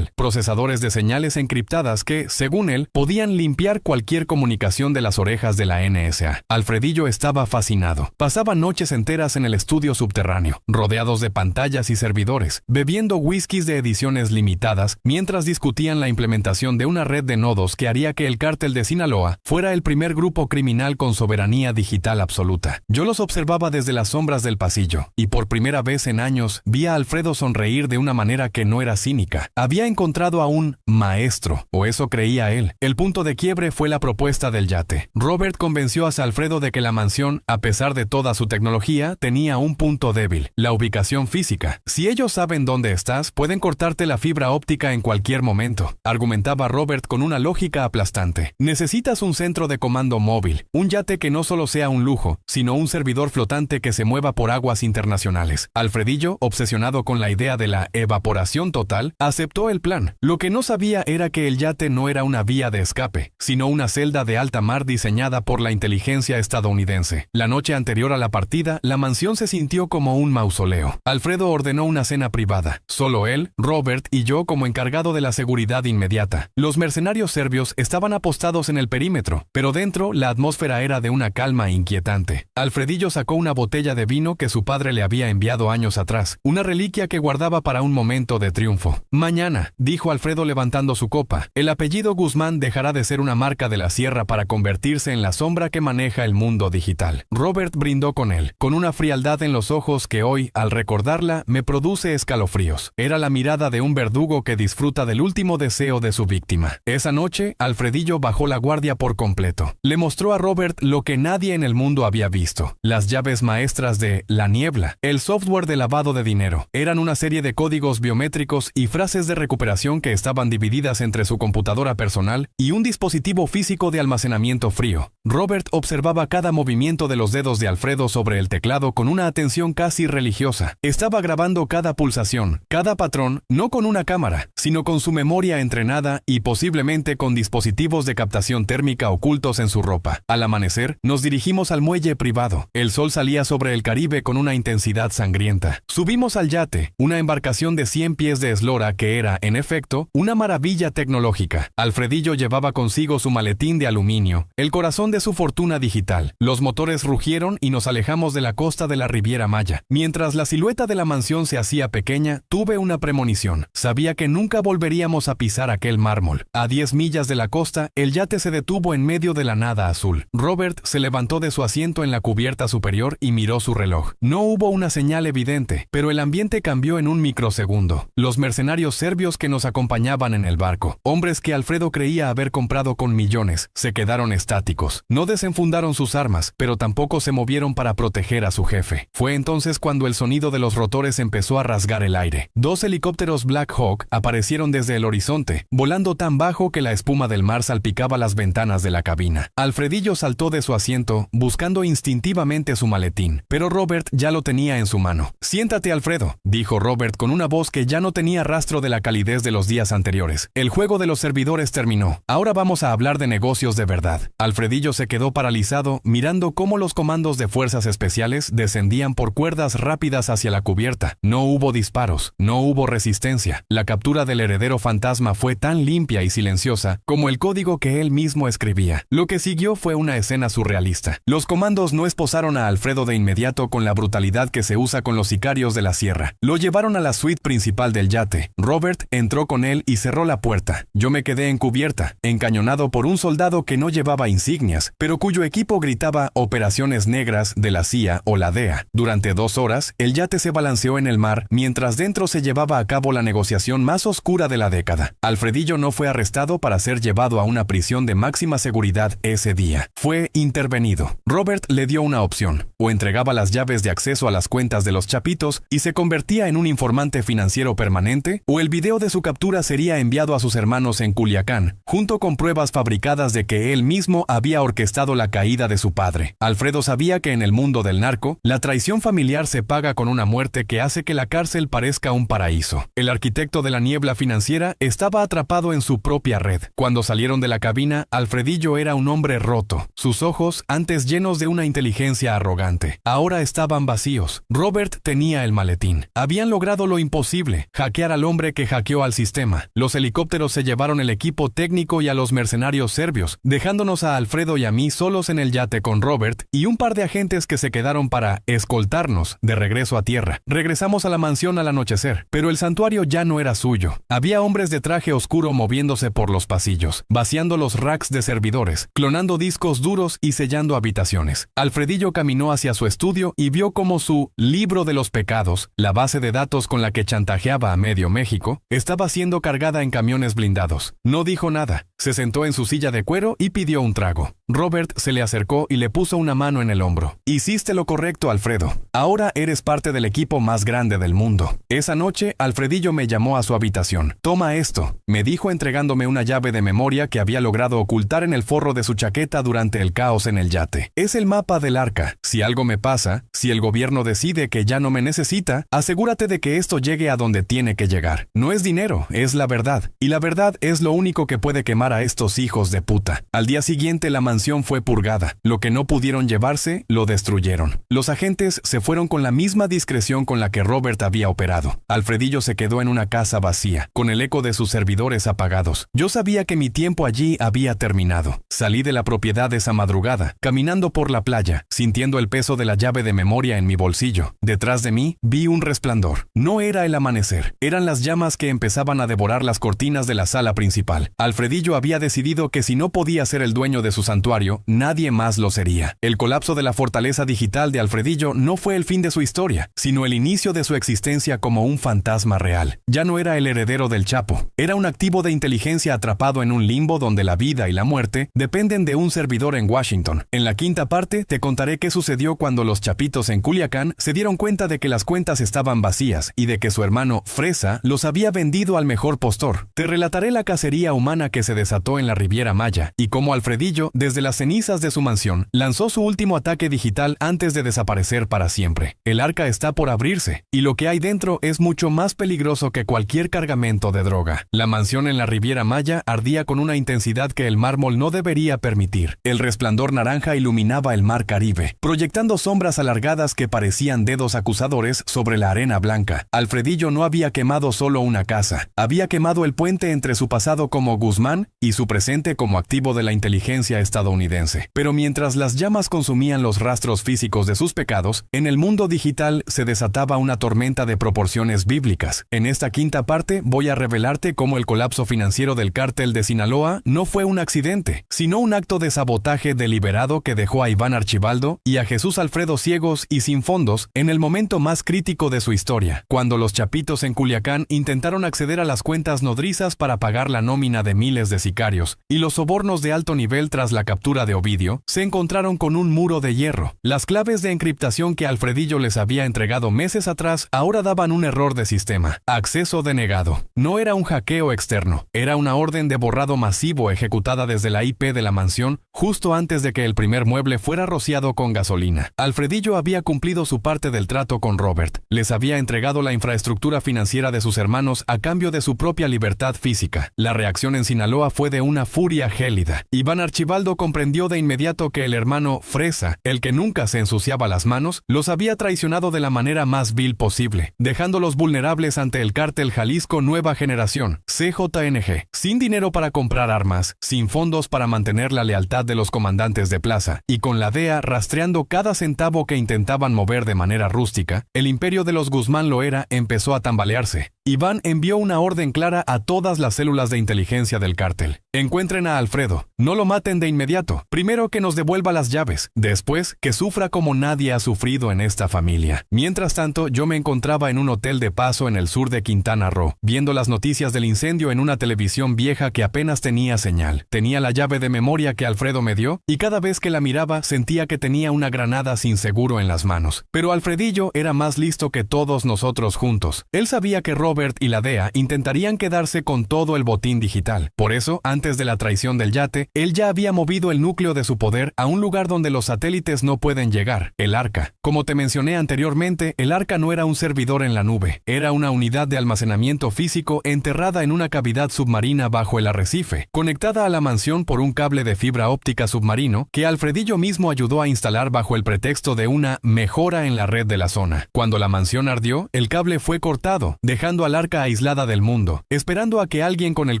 procesadores de señales encriptadas que, según él, podían limpiar cualquier comunicación de las orejas de la NSA. Alfredillo estaba fascinado. Pasaba noches enteras en el estudio subterráneo, rodeados de pantallas y servidores, bebiendo whiskies de ediciones limitadas, mientras discutían la implementación de una red de nodos que haría que el cártel de Sinaloa fuera el primer grupo criminal con soberanía digital absoluta. Yo los observaba desde las sombras del pasillo, y por primera vez en años vi a Alfredo sonreír de una manera que no era cínica. Había encontrado a un maestro, o eso creía él. El punto de quiebre fue la propuesta del yate. Robert convenció a Alfredo de que la mansión, a pesar de toda su tecnología, tenía un punto débil: la ubicación física. Si ellos saben dónde estás, pueden cortarte la fibra óptica en cualquier momento, argumentaba Robert con una lógica aplastante. Necesitas un centro de comando móvil, un yate que no solo sea un lujo, sino un servidor flotante que se mueva por aguas internacionales. Alfredillo, obsesionado con la idea de la evaporación total, aceptó el plan. Lo que no sabía era que el yate no era una vía de escape, sino una celda de alta mar diseñada por la inteligencia estadounidense. La noche anterior a la partida, la mansión se sintió como un mausoleo. Alfredo ordenó una cena privada. Solo él, Robert y yo como encargado de la seguridad inmediata. Los mercenarios serbios estaban apostados en el perímetro, pero dentro la atmósfera era de una calma inquietante. Alfredillo sacó una botella de vino que su padre le había enviado años atrás, una reliquia que guardaba para un momento de triunfo. Mañana, dijo Alfredo levantando su copa, el apellido Guzmán dejará de ser una marca de la sierra para convertirse en la sombra que maneja el mundo digital. Robert brindó con él, con una frialdad en los ojos que hoy, al recordarla, me produce escalofríos. Era la mirada de un verdugo que disfruta del último deseo de su víctima. Esa noche, Alfredillo bajó la guardia por completo. Le mostró a Robert lo que nadie en el mundo había visto: las llaves maestras de La Niebla, el software de lavado de dinero. Eran una serie de códigos biométricos y frases de recuperación que estaban divididas entre su computadora personal y un dispositivo físico de almacenamiento frío. Robert observaba cada movimiento de los dedos de Alfredo sobre el teclado con una atención casi religiosa. Estaba grabando cada pulsación, cada patrón, no con una cámara, sino con su memoria entrenada y posiblemente con dispositivos de captación térmica ocultos en su ropa. Al amanecer, nos dirigimos al muelle privado. El sol salía sobre el Caribe con una intensidad sangrienta. Subimos al yate, una embarcación de 100 pies de eslora que era, en efecto, una maravilla tecnológica. Alfredillo llevaba consigo su maletín de aluminio, el corazón de su fortuna digital. Los motores rugieron y nos alejamos de la costa de la Riviera Maya. Mientras la silueta de la mansión se hacía pequeña, tuve una premonición. Sabía que nunca volveríamos a pisar aquel mármol. A 10 millas de la costa, el yate se detuvo en medio de la nada azul. Robert se levantó de su asiento en la cubierta superior y miró su reloj. No hubo una señal evidente, pero el ambiente cambió en un microsegundo. Los mercenarios serbios que nos acompañaban en el barco, hombres que Alfredo creía haber comprado con millones, se quedaron estáticos. No desenfundaron sus armas, pero tampoco se movieron para proteger a su jefe. Fue entonces cuando el sonido de los rotores empezó a rasgar el aire. 2 helicópteros Black Hawk aparecieron desde el horizonte, volando tan bajo que la espuma del mar salpicaba las ventanas de la cabina. Alfredillo saltó de su asiento, buscando instintivamente su maletín, pero Robert ya lo tenía en su mano. «Siéntate, Alfredo», dijo Robert con una voz que ya no tenía rastro de la calidez de los días anteriores. «El juego de los servidores terminó. Ahora vamos a hablar de negocios de verdad». Alfredillo se quedó paralizado, mirando cómo los comandos de fuerzas especiales descendían por cuerdas rápidas hacia la cubierta. No hubo disparos, no hubo resistencia. La captura del heredero fantasma fue tan limpia y silenciosa como el código que él mismo escribía. Lo que siguió fue una escena surrealista. Los comandos no esposaron a Alfredo de inmediato con la brutalidad que se usa con los sicarios de la sierra. Lo llevaron a la suite principal del yate. Robert entró con él y cerró la puerta. Yo me quedé en cubierta, encañonado por un soldado que no llevaba insignias, pero cuyo equipo gritaba operaciones negras de la CIA o la DEA. Durante 2 horas, el yate se balanceó en el mar, mientras dentro se llevaba a cabo la negociación más oscura de la década. Alfredillo no fue arrestado para ser llevado a una prisión de máxima seguridad ese día. Fue intervenido. Robert le dio una opción: o entregaba las llaves de acceso a las cuentas de los chapitos y se convertía en un informante financiero permanente, o el video de su captura sería enviado a sus hermanos en Culiacán, junto con pruebas fabricadas de que él mismo había orquestado la caída de su padre. Alfredo sabía que en el mundo del narco, la traición familiar se paga con una muerte que hace que la cárcel parezca un paraíso. El arquitecto de la niebla financiera estaba atrapado en su propia red. Cuando salieron de la cabina, Alfredillo era un hombre roto. Sus ojos, antes llenos de una inteligencia arrogante, ahora estaban vacíos. Robert tenía el maletín. Habían logrado lo imposible: hackear al hombre que hackeó al sistema. Los helicópteros se llevaron el equipo técnico y a los mercenarios serbios, dejándonos a Alfredo y a mí solos en el yate con Robert y un par de agentes que se quedaron para escoltarnos de regreso a tierra. Regresamos a la mansión al anochecer, pero el santuario ya no era suyo. Había hombres de traje oscuro moviéndose por los pasillos, vaciando los racks de servidores, clonando discos duros y sellando habitaciones. Alfredillo caminó hacia su estudio y vio cómo su libro de los pecados, la base de datos con la que chantajeaba a medio México, estaba siendo cargada en camiones blindados. No dijo nada. Se sentó en su silla de cuero y pidió un trago. Robert se le acercó y le puso una mano en el hombro. «Hiciste lo correcto, Alfredo. Ahora eres parte del equipo más grande del mundo». Esa noche, Alfredillo me llamó a su habitación. «Toma esto», me dijo, entregándome una llave de memoria que había logrado ocultar en el forro de su chaqueta durante el caos en el yate. «Es el mapa del arca. Si algo me pasa, si el gobierno decide que ya no me necesita, asegúrate de que esto llegue a donde tiene que llegar. No es dinero, es la verdad. Y la verdad es lo único que puede quemar a estos hijos de puta». Al día siguiente, la mansión mansión fue purgada. Lo que no pudieron llevarse, lo destruyeron. Los agentes se fueron con la misma discreción con la que Robert había operado. Alfredillo se quedó en una casa vacía, con el eco de sus servidores apagados. Yo sabía que mi tiempo allí había terminado. Salí de la propiedad esa madrugada, caminando por la playa, sintiendo el peso de la llave de memoria en mi bolsillo. Detrás de mí, vi un resplandor. No era el amanecer, eran las llamas que empezaban a devorar las cortinas de la sala principal. Alfredillo había decidido que si no podía ser el dueño de su santuario, nadie más lo sería. El colapso de la fortaleza digital de Alfredillo no fue el fin de su historia, sino el inicio de su existencia como un fantasma real. Ya no era el heredero del Chapo, era un activo de inteligencia atrapado en un limbo donde la vida y la muerte dependen de un servidor en Washington. En la quinta parte te contaré qué sucedió cuando los chapitos en Culiacán se dieron cuenta de que las cuentas estaban vacías y de que su hermano Fresa los había vendido al mejor postor. Te relataré la cacería humana que se desató en la Riviera Maya y cómo Alfredillo, desde las cenizas de su mansión, lanzó su último ataque digital antes de desaparecer para siempre. El arca está por abrirse y lo que hay dentro es mucho más peligroso que cualquier cargamento de droga. La mansión en la Riviera Maya ardía con una intensidad que el mármol no debería permitir. El resplandor naranja iluminaba el mar Caribe, proyectando sombras alargadas que parecían dedos acusadores sobre la arena blanca. Alfredillo no había quemado solo una casa, había quemado el puente entre su pasado como Guzmán y su presente como activo de la inteligencia estadounidense. Pero mientras las llamas consumían los rastros físicos de sus pecados, en el mundo digital se desataba una tormenta de proporciones bíblicas. En esta quinta parte voy a revelarte cómo el colapso financiero del cártel de Sinaloa no fue un accidente, sino un acto de sabotaje deliberado que dejó a Iván Archibaldo y a Jesús Alfredo ciegos y sin fondos en el momento más crítico de su historia, cuando los chapitos en Culiacán intentaron acceder a las cuentas nodrizas para pagar la nómina de miles de sicarios, y los sobornos de alto nivel tras la captura de Ovidio, se encontraron con un muro de hierro. Las claves de encriptación que Alfredillo les había entregado meses atrás ahora daban un error de sistema. Acceso denegado. No era un hackeo externo, era una orden de borrado masivo ejecutada desde la IP de la mansión justo antes de que el primer mueble fuera rociado con gasolina. Alfredillo había cumplido su parte del trato con Robert. Les había entregado la infraestructura financiera de sus hermanos a cambio de su propia libertad física. La reacción en Sinaloa fue de una furia gélida. Iván Archibaldo comprendió de inmediato que el hermano Fresa, el que nunca se ensuciaba las manos, los había traicionado de la manera más vil posible, dejándolos vulnerables ante el cártel Jalisco Nueva Generación, CJNG, sin dinero para comprar armas, sin fondos para mantener la lealtad de los comandantes de plaza, y con la DEA rastreando cada centavo que intentaban mover de manera rústica. El imperio de los Guzmán Loera empezó a tambalearse. Iván envió una orden clara a todas las células de inteligencia del cártel. Encuentren a Alfredo, no lo maten de inmediato, primero que nos devuelva las llaves, después que sufra como nadie ha sufrido en esta familia. Mientras tanto, yo me encontraba en un hotel de paso en el sur de Quintana Roo, viendo las noticias del incendio en una televisión vieja que apenas tenía señal. Tenía la llave de memoria que Alfredo me dio, y cada vez que la miraba sentía que tenía una granada sin seguro en las manos. Pero Alfredillo era más listo que todos nosotros juntos. Él sabía que Robert y la DEA intentarían quedarse con todo el botín digital. Por eso, antes de la traición del yate, él ya había movido el núcleo de su poder a un lugar donde los satélites no pueden llegar, el Arca. Como te mencioné anteriormente, el Arca no era un servidor en la nube, era una unidad de almacenamiento físico enterrada en una cavidad submarina bajo el arrecife, conectada a la mansión por un cable de fibra óptica submarino que Alfredillo mismo ayudó a instalar bajo el pretexto de una mejora en la red de la zona. Cuando la mansión ardió, el cable fue cortado, dejando al Arca aislada del mundo, esperando a que alguien con el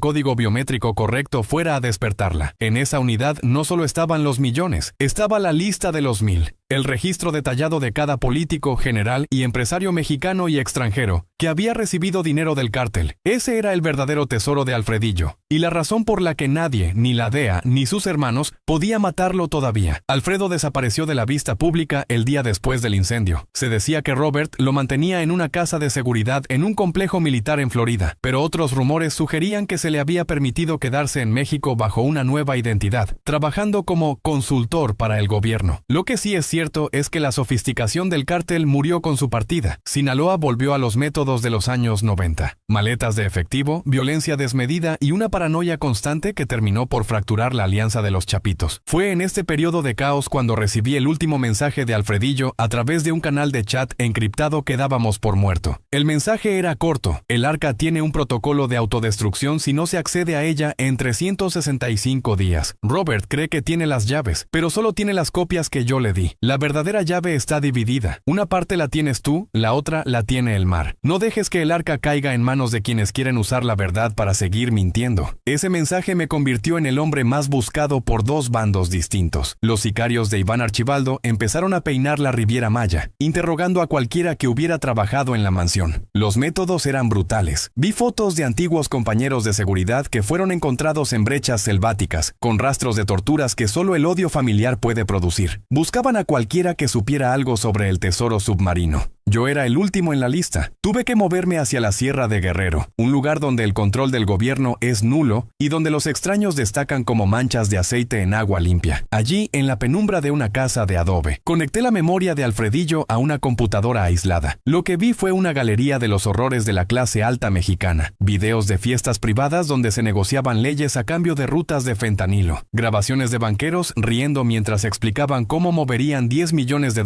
código biométrico correcto fuera a despertarla. En esa unidad no solo estaban los millones, estaba la lista de los 1000. El registro detallado de cada político, general y empresario mexicano y extranjero que había recibido dinero del cártel. Ese era el verdadero tesoro de Alfredillo, y la razón por la que nadie, ni la DEA, ni sus hermanos, podía matarlo todavía. Alfredo desapareció de la vista pública el día después del incendio. Se decía que Robert lo mantenía en una casa de seguridad en un complejo militar en Florida, pero otros rumores sugerían que se le había permitido quedarse en México bajo una nueva identidad, trabajando como consultor para el gobierno. Lo que sí es cierto es que la sofisticación del cártel murió con su partida. Sinaloa volvió a los métodos de los años 90. Maletas de efectivo, violencia desmedida y un aparato paranoia constante que terminó por fracturar la alianza de los chapitos. Fue en este periodo de caos cuando recibí el último mensaje de Alfredillo a través de un canal de chat encriptado que dábamos por muerto. El mensaje era corto: el arca tiene un protocolo de autodestrucción si no se accede a ella en 365 días. Robert cree que tiene las llaves, pero solo tiene las copias que yo le di. La verdadera llave está dividida. Una parte la tienes tú, la otra la tiene el mar. No dejes que el arca caiga en manos de quienes quieren usar la verdad para seguir mintiendo. Ese mensaje me convirtió en el hombre más buscado por dos bandos distintos. Los sicarios de Iván Archibaldo empezaron a peinar la Riviera Maya, interrogando a cualquiera que hubiera trabajado en la mansión. Los métodos eran brutales. Vi fotos de antiguos compañeros de seguridad que fueron encontrados en brechas selváticas, con rastros de torturas que solo el odio familiar puede producir. Buscaban a cualquiera que supiera algo sobre el tesoro submarino. Yo era el último en la lista. Tuve que moverme hacia la Sierra de Guerrero, un lugar donde el control del gobierno es nulo y donde los extraños destacan como manchas de aceite en agua limpia. Allí, en la penumbra de una casa de adobe, conecté la memoria de Alfredillo a una computadora aislada. Lo que vi fue una galería de los horrores de la clase alta mexicana, videos de fiestas privadas donde se negociaban leyes a cambio de rutas de fentanilo, grabaciones de banqueros riendo mientras explicaban cómo moverían $10 millones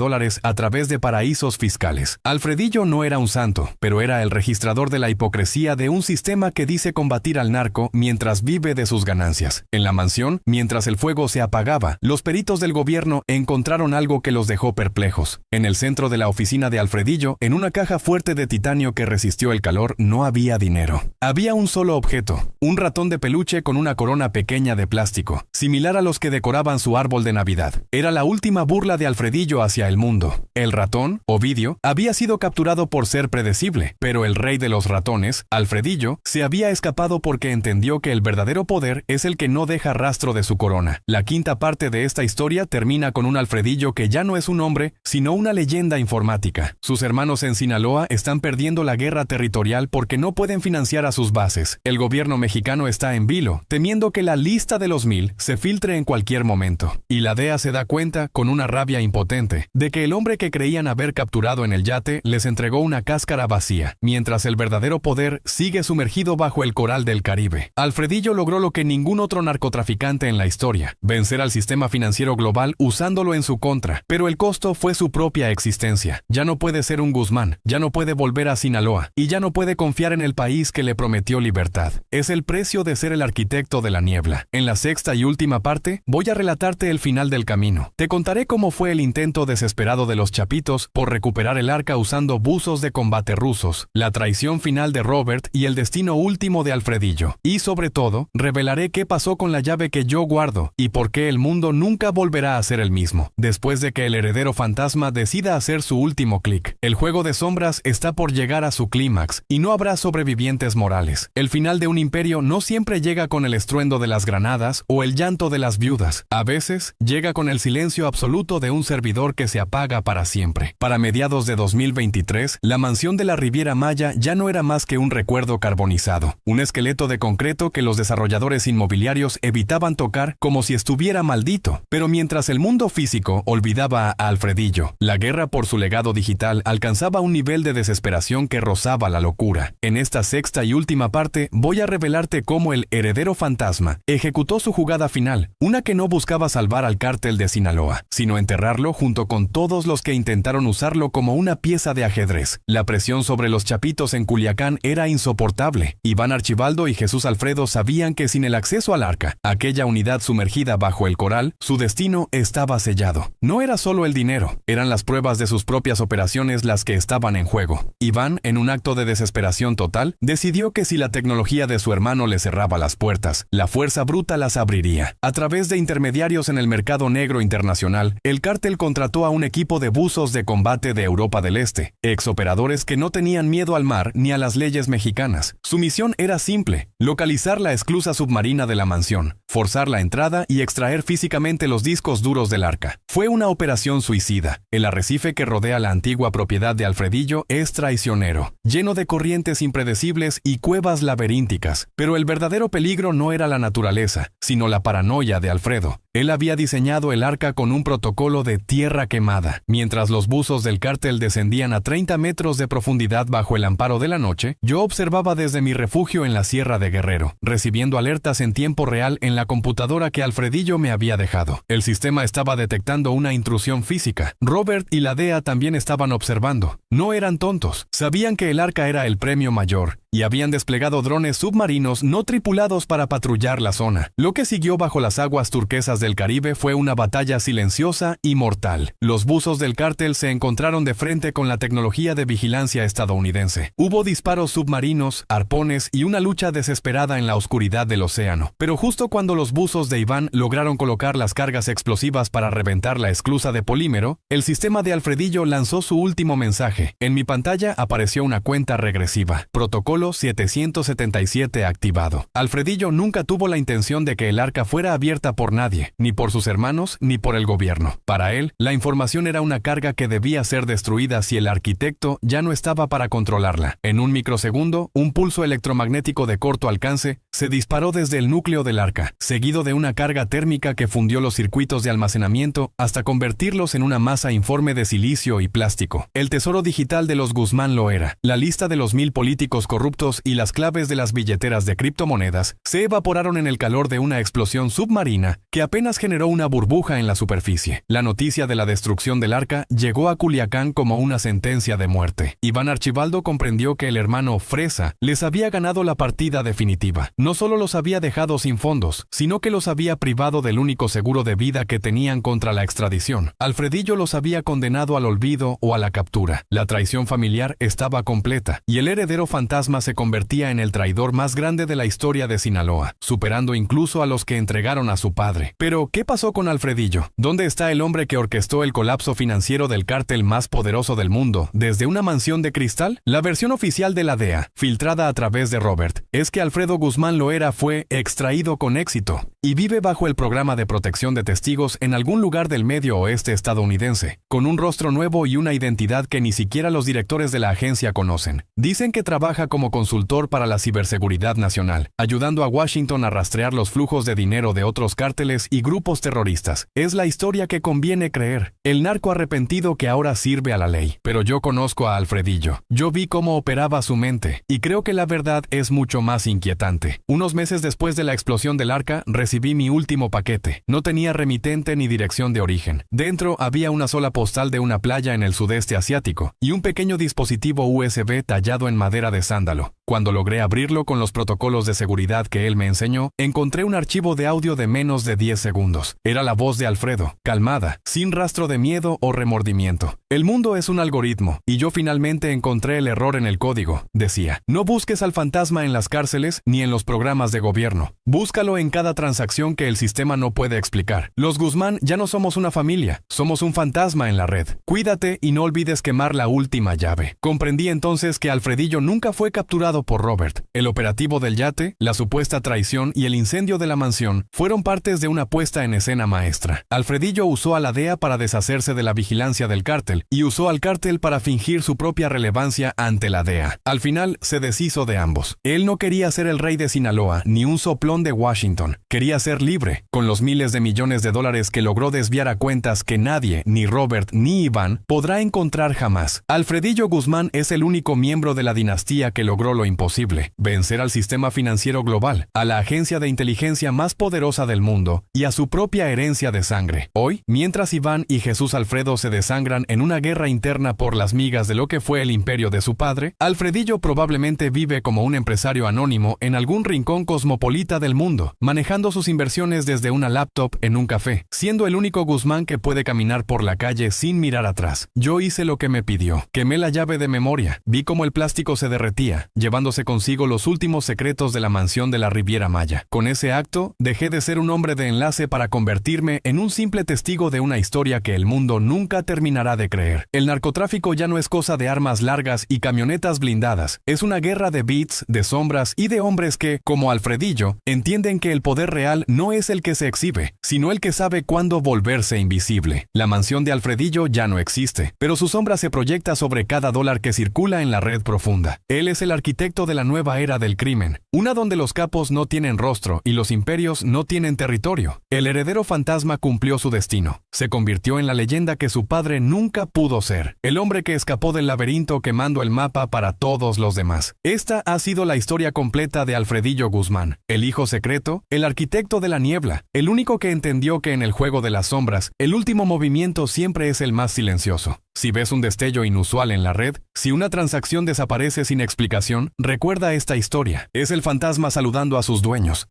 a través de paraísos fiscales. Alfredillo no era un santo, pero era el registrador de la hipocresía de un sistema que dice combatir al narco mientras vive de sus ganancias. En la mansión, mientras el fuego se apagaba, los peritos del gobierno encontraron algo que los dejó perplejos. En el centro de la oficina de Alfredillo, en una caja fuerte de titanio que resistió el calor, no había dinero. Había un solo objeto, un ratón de peluche con una corona pequeña de plástico, similar a los que decoraban su árbol de Navidad. Era la última burla de Alfredillo hacia el mundo. El ratón, Ovidio, había sido capturado por ser predecible, pero el rey de los ratones, Alfredillo, se había escapado porque entendió que el verdadero poder es el que no deja rastro de su corona. La quinta parte de esta historia termina con un Alfredillo que ya no es un hombre, sino una leyenda informática. Sus hermanos en Sinaloa están perdiendo la guerra territorial porque no pueden financiar a sus bases. El gobierno mexicano está en vilo, temiendo que la lista de los 1000 se filtre en cualquier momento. Y la DEA se da cuenta, con una rabia impotente, de que el hombre que creían haber capturado en el yate les entregó una cáscara vacía, mientras el verdadero poder sigue sumergido bajo el coral del Caribe. Alfredillo logró lo que ningún otro narcotraficante en la historia: vencer al sistema financiero global usándolo en su contra, pero el costo fue su propia existencia. Ya no puede ser un Guzmán, ya no puede volver a Sinaloa, y ya no puede confiar en el país que le prometió libertad. Es el precio de ser el arquitecto de la niebla. En la sexta y última parte, voy a relatarte el final del camino. Te contaré cómo fue el intento desesperado de los chapitos por recuperar el arca usando buzos de combate rusos, la traición final de Robert y el destino último de Alfredillo. Y sobre todo, revelaré qué pasó con la llave que yo guardo y por qué el mundo nunca volverá a ser el mismo, después de que el heredero fantasma decida hacer su último clic. El juego de sombras está por llegar a su clímax y no habrá sobrevivientes morales. El final de un imperio no siempre llega con el estruendo de las granadas o el llanto de las viudas. A veces, llega con el silencio absoluto de un servidor que se apaga para siempre. Para mediados de 2023, la mansión de la Riviera Maya ya no era más que un recuerdo carbonizado, un esqueleto de concreto que los desarrolladores inmobiliarios evitaban tocar como si estuviera maldito. Pero mientras el mundo físico olvidaba a Alfredillo, la guerra por su legado digital alcanzaba un nivel de desesperación que rozaba la locura. En esta sexta y última parte, voy a revelarte cómo el heredero fantasma ejecutó su jugada final, una que no buscaba salvar al cártel de Sinaloa, sino enterrarlo junto con todos los que intentaron usarlo como una pieza de ajedrez. La presión sobre los chapitos en Culiacán era insoportable. Iván Archibaldo y Jesús Alfredo sabían que sin el acceso al arca, aquella unidad sumergida bajo el coral, su destino estaba sellado. No era solo el dinero, eran las pruebas de sus propias operaciones las que estaban en juego. Iván, en un acto de desesperación total, decidió que si la tecnología de su hermano le cerraba las puertas, la fuerza bruta las abriría. A través de intermediarios en el mercado negro internacional, el cártel contrató a un equipo de buzos de combate de Europa del Este, exoperadores que no tenían miedo al mar ni a las leyes mexicanas. Su misión era simple: localizar la esclusa submarina de la mansión, forzar la entrada y extraer físicamente los discos duros del arca. Fue una operación suicida. El arrecife que rodea la antigua propiedad de Alfredillo es traicionero, lleno de corrientes impredecibles y cuevas laberínticas. Pero el verdadero peligro no era la naturaleza, sino la paranoia de Alfredo. Él había diseñado el arca con un protocolo de tierra quemada. Mientras los buzos del cártel descendían a 30 metros de profundidad bajo el amparo de la noche, yo observaba desde mi refugio en la Sierra de Guerrero, recibiendo alertas en tiempo real en la computadora que Alfredillo me había dejado. El sistema estaba detectando una intrusión física. Robert y la DEA también estaban observando. No eran tontos. Sabían que el arca era el premio mayor y habían desplegado drones submarinos no tripulados para patrullar la zona. Lo que siguió bajo las aguas turquesas del Caribe fue una batalla silenciosa y mortal. Los buzos del cártel se encontraron de frente con la tecnología de vigilancia estadounidense. Hubo disparos submarinos, arpones y una lucha desesperada en la oscuridad del océano. Pero justo cuando los buzos de Iván lograron colocar las cargas explosivas para reventar la esclusa de polímero, el sistema de Alfredillo lanzó su último mensaje. En mi pantalla apareció una cuenta regresiva. Protocolo 777 activado. Alfredillo nunca tuvo la intención de que el arca fuera abierta por nadie, ni por sus hermanos, ni por el gobierno. Para él, la información era una carga que debía ser destruida si el arquitecto ya no estaba para controlarla. En un microsegundo, un pulso electromagnético de corto alcance se disparó desde el núcleo del arca, seguido de una carga térmica que fundió los circuitos de almacenamiento hasta convertirlos en una masa informe de silicio y plástico. El tesoro digital de los Guzmán lo era. La lista de los 1000 políticos corruptos y las claves de las billeteras de criptomonedas se evaporaron en el calor de una explosión submarina que apenas generó una burbuja en la superficie. La noticia de la destrucción del arca llegó a Culiacán como una sentencia de muerte. Iván Archibaldo comprendió que el hermano Fresa les había ganado la partida definitiva. No solo los había dejado sin fondos, sino que los había privado del único seguro de vida que tenían contra la extradición. Alfredillo los había condenado al olvido o a la captura. La traición familiar estaba completa y el heredero fantasma se convertía en el traidor más grande de la historia de Sinaloa, superando incluso a los que entregaron a su padre. Pero, ¿qué pasó con Alfredillo? ¿Dónde está el hombre que orquestó el colapso financiero del cártel más poderoso del mundo desde una mansión de cristal? La versión oficial de la DEA, filtrada a través de Robert, es que Alfredo Guzmán Loera fue extraído con éxito y vive bajo el programa de protección de testigos en algún lugar del medio oeste estadounidense, con un rostro nuevo y una identidad que ni siquiera los directores de la agencia conocen. Dicen que trabaja como consultor para la ciberseguridad nacional, ayudando a Washington a rastrear los flujos de dinero de otros cárteles y grupos terroristas. Es la historia que conviene creer. El narco arrepentido que ahora sirve a la ley. Pero yo conozco a Alfredillo. Yo vi cómo operaba su mente, y creo que la verdad es mucho más inquietante. Unos meses después de la explosión del arca, recibí mi último paquete. No tenía remitente ni dirección de origen. Dentro había una sola postal de una playa en el sudeste asiático, y un pequeño dispositivo USB tallado en madera de sándalo. Cuando logré abrirlo con los protocolos de seguridad que él me enseñó, encontré un archivo de audio de menos de 10 segundos. Era la voz de Alfredo, calmada, sin rastro de miedo o remordimiento. El mundo es un algoritmo, y yo finalmente encontré el error en el código, decía. No busques al fantasma en las cárceles ni en los programas de gobierno. Búscalo en cada transacción que el sistema no puede explicar. Los Guzmán ya no somos una familia, somos un fantasma en la red. Cuídate y no olvides quemar la última llave. Comprendí entonces que Alfredillo nunca fue capturado por Robert. El operativo del yate, la supuesta traición y el incendio de la mansión fueron partes de una puesta en escena maestra. Alfredillo usó a la DEA para deshacerse de la vigilancia del cártel y usó al cártel para fingir su propia relevancia ante la DEA. Al final se deshizo de ambos. Él no quería ser el rey de Sinaloa ni un soplón de Washington. Quería ser libre. Con los miles de millones de dólares que logró desviar a cuentas que nadie, ni Robert ni Iván, podrá encontrar jamás. Alfredillo Guzmán es el único miembro de la dinastía que logró lo imposible: vencer al sistema financiero global, a la agencia de inteligencia más poderosa del mundo y a su propia herencia de sangre. Hoy, mientras Iván y Jesús Alfredo se desangran en una guerra interna por las migas de lo que fue el imperio de su padre, Alfredillo probablemente vive como un empresario anónimo en algún rincón cosmopolita del mundo, manejando sus inversiones desde una laptop en un café, siendo el único Guzmán que puede caminar por la calle sin mirar atrás. Yo hice lo que me pidió. Quemé la llave de memoria. Vi cómo el plástico se derretía, llevándose consigo los últimos secretos de la mansión de la Riviera Maya. Con ese acto, dejé de ser un hombre de enlace para convertirme en un simple testigo de una historia que el mundo nunca terminará de creer. El narcotráfico ya no es cosa de armas largas y camionetas blindadas. Es una guerra de bits, de sombras y de hombres que, como Alfredillo, entienden que el poder real no es el que se exhibe, sino el que sabe cuándo volverse invisible. La mansión de Alfredillo ya no existe, pero su sombra se proyecta sobre cada dólar que circula en la red profunda. Él es el arquitecto de la nueva era del crimen, una donde los capos no tienen rostro y los imperios no tienen territorio. El heredero fantasma cumplió su destino. Se convirtió en la leyenda que su padre nunca pudo ser, el hombre que escapó del laberinto quemando el mapa para todos los demás. Esta ha sido la historia completa de Alfredillo Guzmán, el hijo secreto, el arquitecto de la niebla, el único que entendió que en el juego de las sombras, el último movimiento siempre es el más silencioso. Si ves un destello inusual en la red, si una transacción desaparece sin explicación, recuerda esta historia. Es el fantasma saludando a sus dueños.